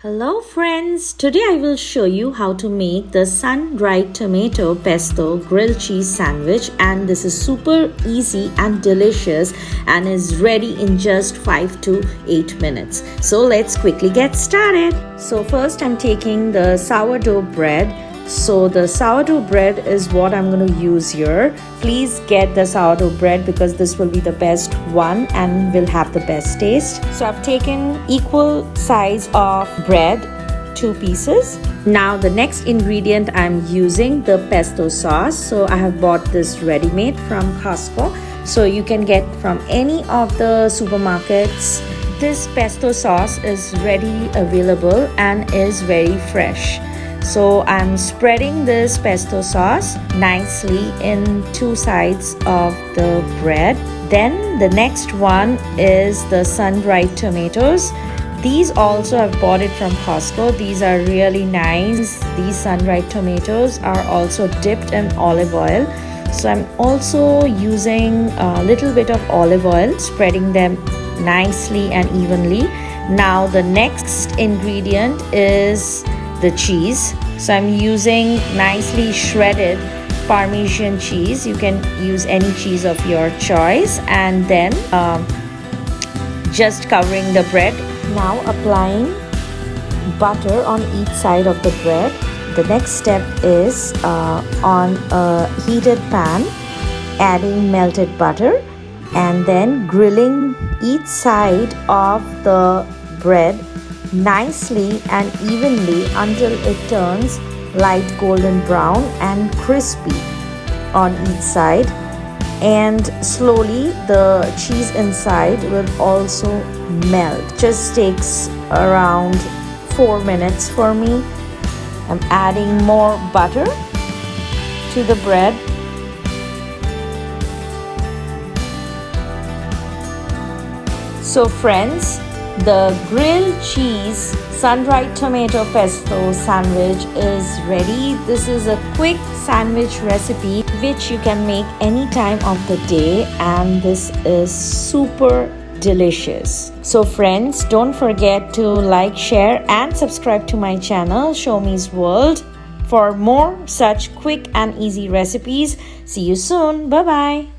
Hello friends, today I will show you how to make the sun-dried tomato pesto grilled cheese sandwich, and this is super easy and delicious and is ready in just 5 to 8 minutes. So let's quickly get started. So first I'm taking the sourdough bread. So the sourdough bread is what I'm going to use here. Please get the sourdough bread because this will be the best one and will have the best taste. So I've taken equal size of bread, 2 pieces. Now the next ingredient I'm using the pesto sauce. So I have bought this ready-made from Costco. So you can get from any of the supermarkets. This pesto sauce is ready available and is very fresh. So I'm spreading this pesto sauce nicely in 2 sides of the bread. Then the next one is the sun-dried tomatoes. These also I've bought it from Costco. These are really nice. These sun-dried tomatoes are also dipped in olive oil. So I'm also using a little bit of olive oil, spreading them nicely and evenly. Now the next ingredient is the cheese. So I'm using nicely shredded parmesan cheese. You can use any cheese of your choice, and then just covering the bread. Now applying butter on each side of the bread. The next step is on a heated pan, adding melted butter and then grilling each side of the bread nicely and evenly until it turns light golden brown and crispy on each side, and slowly the cheese inside will also melt. Just takes around 4 minutes for me. I'm adding more butter to the bread. So friends, the grilled cheese sun-dried tomato pesto sandwich is ready. This is a quick sandwich recipe which you can make any time of the day, and this is super delicious. So friends, don't forget to like, share and subscribe to my channel Show Me's World for more such quick and easy recipes. See you soon. Bye bye.